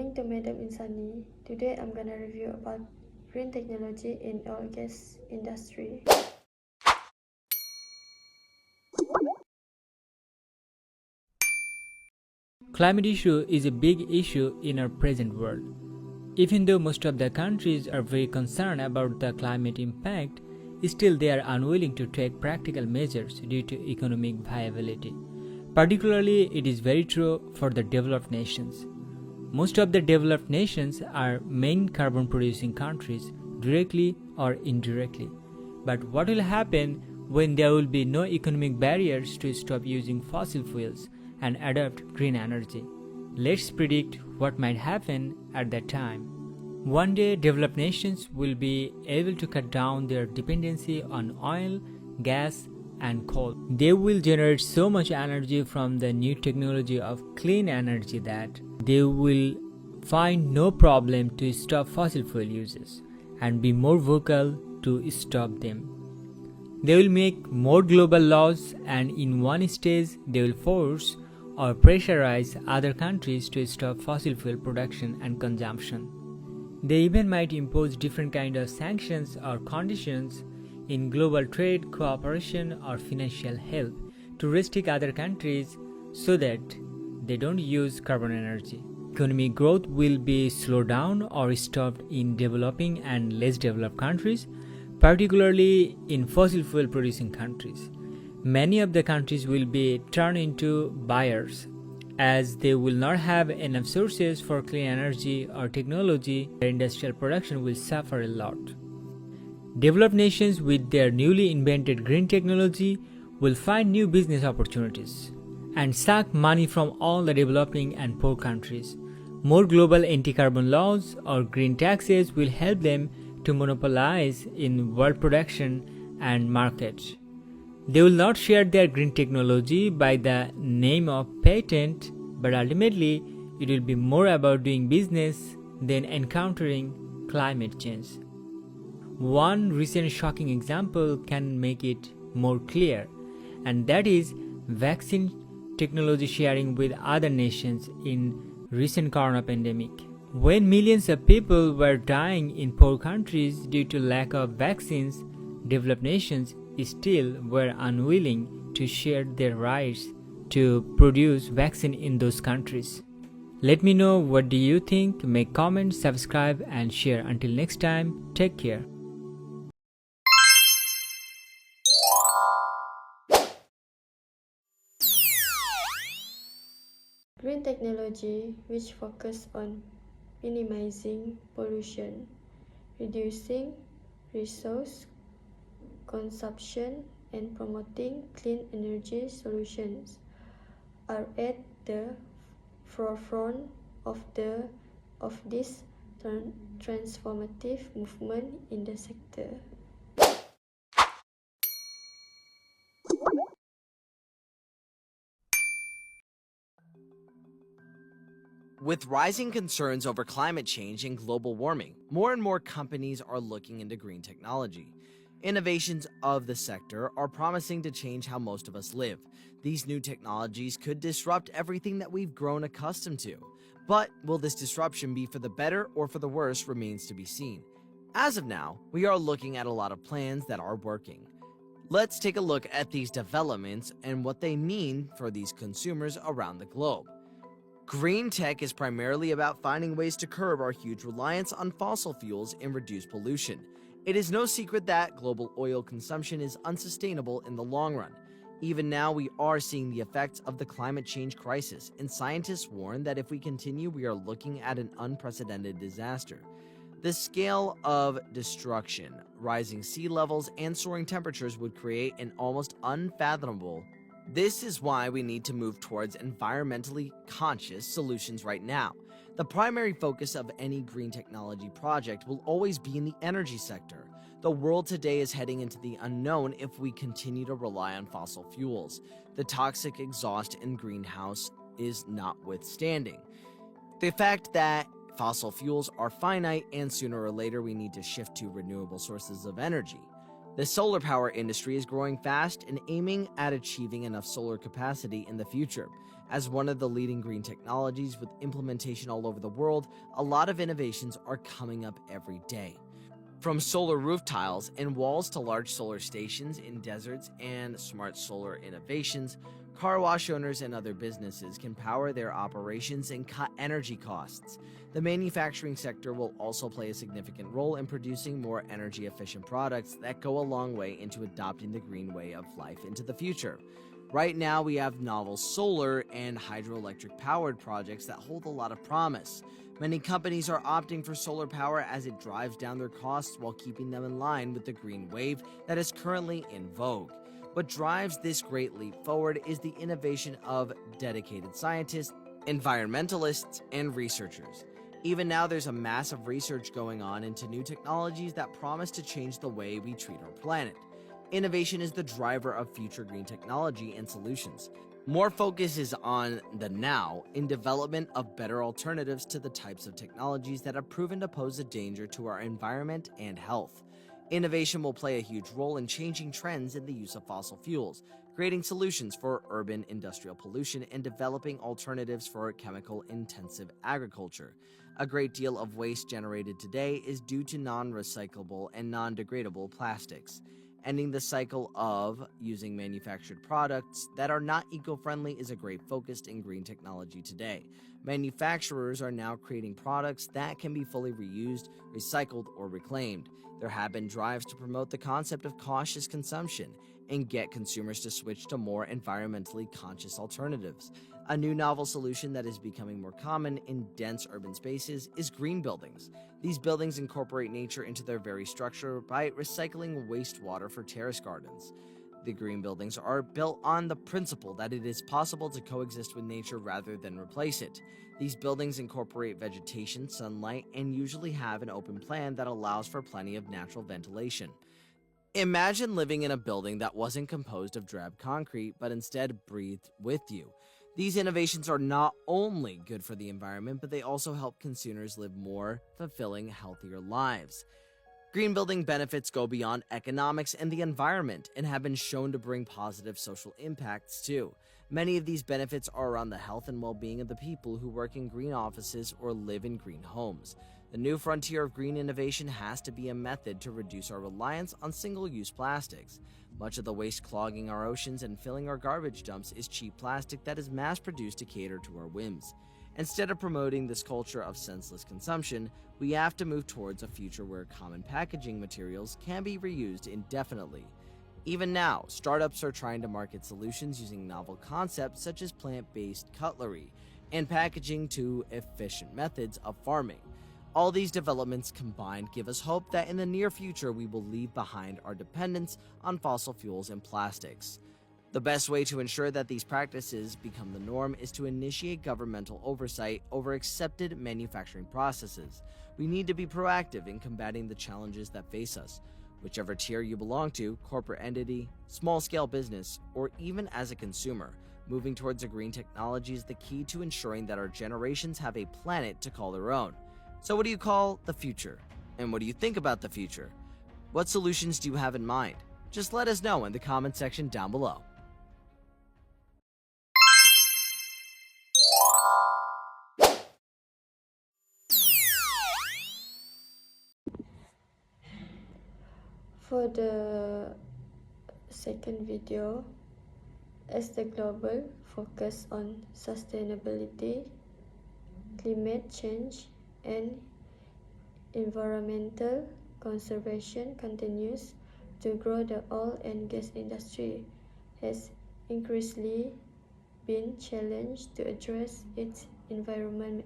morning to Madam Insani. Today I'm gonna review about green technology in oil gas industry. Climate issue is a big issue in our present world. Even though most of the countries are very concerned about the climate impact, still they are unwilling to take practical measures due to economic viability. Particularly, it is very true for the developed nations. Most of the developed nations are main carbon producing countries, directly or indirectly. But what will happen when there will be no economic barriers to stop using fossil fuels and adopt green energy? Let's predict what might happen at that time. One day, developed nations will be able to cut down their dependency on oil, gas, and coal. They will generate so much energy from the new technology of clean energy that they will find no problem to stop fossil fuel uses and be more vocal to stop them. They will make more global laws, and in one stage they will force or pressurize other countries to stop fossil fuel production and consumption. They even might impose different kinds of sanctions or conditions in global trade, cooperation, or financial help to restrict other countries so that they don't use carbon energy. Economic growth will be slowed down or stopped in developing and less developed countries, particularly in fossil fuel producing countries. Many of the countries will be turned into buyers as they will not have enough sources for clean energy or technology. Their industrial production will suffer a lot. Developed nations with their newly invented green technology will find new business opportunities and suck money from all the developing and poor countries. More global anti-carbon laws or green taxes will help them to monopolize in world production and market. They will not share their green technology by the name of patent, but ultimately it will be more about doing business than encountering climate change. One recent shocking example can make it more clear, and that is vaccine technology sharing with other nations in recent corona pandemic. When millions of people were dying in poor countries due to lack of vaccines, developed nations still were unwilling to share their rights to produce vaccine in those countries. Let me know what do you think. Make comments, subscribe, and share. Until next time, take care. Green technology, which focus on minimizing pollution, reducing resource consumption, and promoting clean energy solutions, are at the forefront of this transformative movement in the sector. With rising concerns over climate change and global warming, more and more companies are looking into green technology. Innovations of the sector are promising to change how most of us live. These new technologies could disrupt everything that we've grown accustomed to. But will this disruption be for the better or for the worse remains to be seen. As of now, we are looking at a lot of plans that are working. Let's take a look at these developments and what they mean for these consumers around the globe. Green tech is primarily about finding ways to curb our huge reliance on fossil fuels and reduce pollution. It is no secret that global oil consumption is unsustainable in the long run. Even now, we are seeing the effects of the climate change crisis, and scientists warn that if we continue, we are looking at an unprecedented disaster. The scale of destruction, rising sea levels, and soaring temperatures would create an almost unfathomable. This is why we need to move towards environmentally conscious solutions right now. The primary focus of any green technology project will always be in the energy sector. The world today is heading into the unknown if we continue to rely on fossil fuels. The toxic exhaust and greenhouse is notwithstanding. The fact that fossil fuels are finite and sooner or later we need to shift to renewable sources of energy. The solar power industry is growing fast and aiming at achieving enough solar capacity in the future. As one of the leading green technologies with implementation all over the world, a lot of innovations are coming up every day. From solar roof tiles and walls to large solar stations in deserts and smart solar innovations, car wash owners and other businesses can power their operations and cut energy costs. The manufacturing sector will also play a significant role in producing more energy-efficient products that go a long way into adopting the green way of life into the future. Right now, we have novel solar and hydroelectric-powered projects that hold a lot of promise. Many companies are opting for solar power as it drives down their costs while keeping them in line with the green wave that is currently in vogue. What drives this great leap forward is the innovation of dedicated scientists, environmentalists, and researchers. Even now, there's a massive research going on into new technologies that promise to change the way we treat our planet. Innovation is the driver of future green technology and solutions. More focus is on the now in development of better alternatives to the types of technologies that have proven to pose a danger to our environment and health. Innovation will play a huge role in changing trends in the use of fossil fuels, creating solutions for urban industrial pollution, and developing alternatives for chemical-intensive agriculture. A great deal of waste generated today is due to non-recyclable and non-degradable plastics. Ending the cycle of using manufactured products that are not eco-friendly is a great focus in green technology today. Manufacturers are now creating products that can be fully reused, recycled, or reclaimed. There have been drives to promote the concept of cautious consumption and get consumers to switch to more environmentally conscious alternatives. A new novel solution that is becoming more common in dense urban spaces is green buildings. These buildings incorporate nature into their very structure by recycling wastewater for terrace gardens. The green buildings are built on the principle that it is possible to coexist with nature rather than replace it. These buildings incorporate vegetation, sunlight, and usually have an open plan that allows for plenty of natural ventilation. Imagine living in a building that wasn't composed of drab concrete, but instead breathed with you. These innovations are not only good for the environment, but they also help consumers live more fulfilling, healthier lives. Green building benefits go beyond economics and the environment and have been shown to bring positive social impacts too. Many of these benefits are around the health and well-being of the people who work in green offices or live in green homes. The new frontier of green innovation has to be a method to reduce our reliance on single-use plastics. Much of the waste clogging our oceans and filling our garbage dumps is cheap plastic that is mass-produced to cater to our whims. Instead of promoting this culture of senseless consumption, we have to move towards a future where common packaging materials can be reused indefinitely. Even now, startups are trying to market solutions using novel concepts such as plant-based cutlery and packaging to efficient methods of farming. All these developments combined give us hope that in the near future we will leave behind our dependence on fossil fuels and plastics. The best way to ensure that these practices become the norm is to initiate governmental oversight over accepted manufacturing processes. We need to be proactive in combating the challenges that face us. Whichever tier you belong to, corporate entity, small-scale business, or even as a consumer, moving towards a green technology is the key to ensuring that our generations have a planet to call their own. So what do you call the future? And what do you think about the future? What solutions do you have in mind? Just let us know in the comment section down below. For the second video, as the global focus on sustainability, climate change, and environmental conservation continues to grow, the oil and gas industry has increasingly been challenged to address its environmental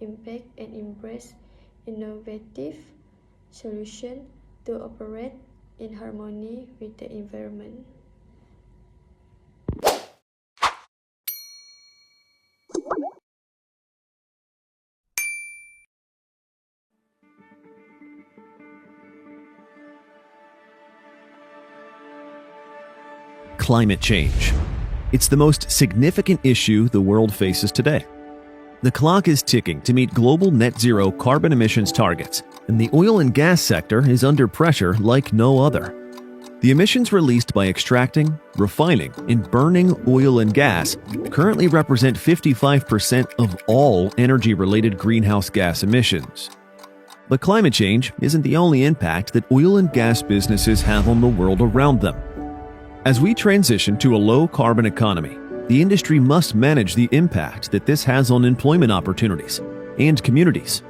impact and embrace innovative solutions to operate in harmony with the environment. Climate change. It's the most significant issue the world faces today. The clock is ticking to meet global net zero carbon emissions targets, and the oil and gas sector is under pressure like no other. The emissions released by extracting, refining, and burning oil and gas currently represent 55% of all energy-related greenhouse gas emissions. But climate change isn't the only impact that oil and gas businesses have on the world around them. As we transition to a low-carbon economy, the industry must manage the impact that this has on employment opportunities and communities.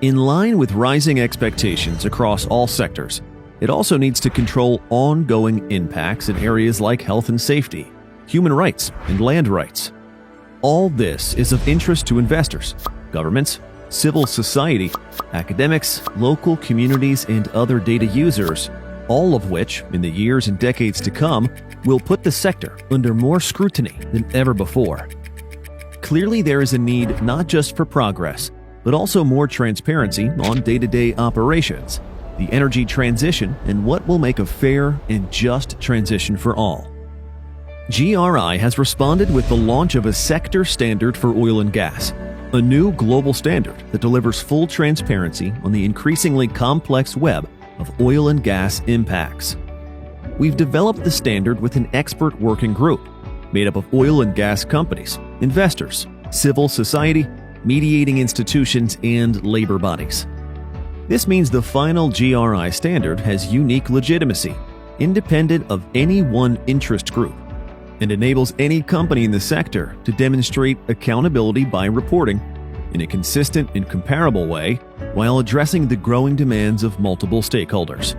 In line with rising expectations across all sectors, it also needs to control ongoing impacts in areas like health and safety, human rights, and land rights. All this is of interest to investors, governments, civil society, academics, local communities, and other data users, all of which, in the years and decades to come, will put the sector under more scrutiny than ever before. Clearly, there is a need not just for progress, but also more transparency on day-to-day operations, the energy transition, and what will make a fair and just transition for all. GRI has responded with the launch of a sector standard for oil and gas, a new global standard that delivers full transparency on the increasingly complex web of oil and gas impacts. We've developed the standard with an expert working group made up of oil and gas companies, investors, civil society, mediating institutions, and labor bodies. This means the final GRI standard has unique legitimacy, independent of any one interest group, and enables any company in the sector to demonstrate accountability by reporting in a consistent and comparable way while addressing the growing demands of multiple stakeholders.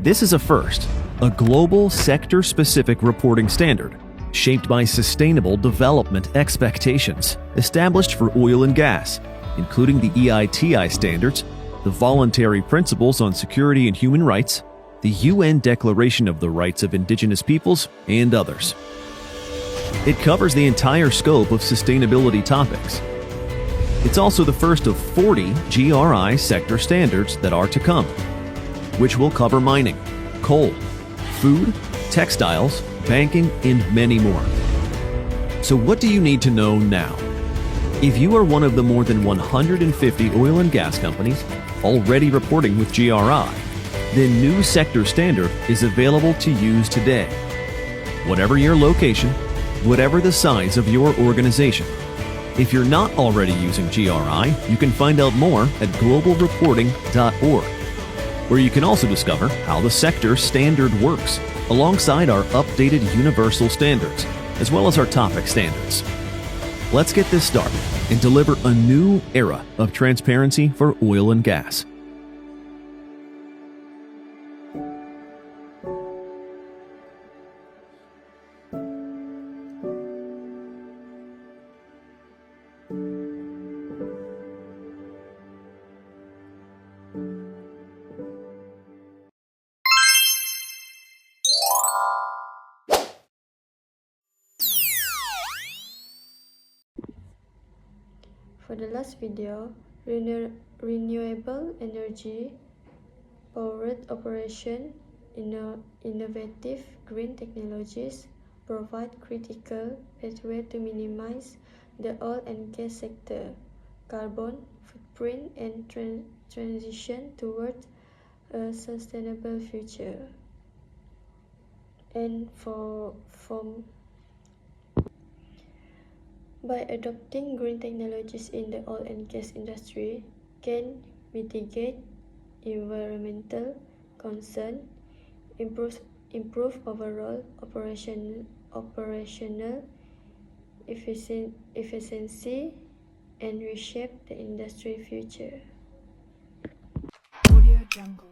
This is a first, a global sector-specific reporting standard shaped by sustainable development expectations established for oil and gas, including the EITI standards, the voluntary principles on security and human rights, the UN Declaration of the Rights of Indigenous Peoples, and others. It covers the entire scope of sustainability topics. It's also the first of 40 GRI sector standards that are to come, which will cover mining, coal, food, textiles, banking, and many more. So what do you need to know now? If you are one of the more than 150 oil and gas companies already reporting with GRI, the new sector standard is available to use today. Whatever your location, whatever the size of your organization. If you're not already using GRI, you can find out more at globalreporting.org, where you can also discover how the sector standard works, alongside our updated universal standards, as well as our topic standards. Let's get this started and deliver a new era of transparency for oil and gas. For the last video, renewable energy powered operation, innovative green technologies provide critical pathway to minimize the oil and gas sector carbon footprint and transition toward a sustainable future. And by adopting green technologies in the oil and gas industry can mitigate environmental concern, improve overall operational efficiency, and reshape the industry future. Audio Jungle.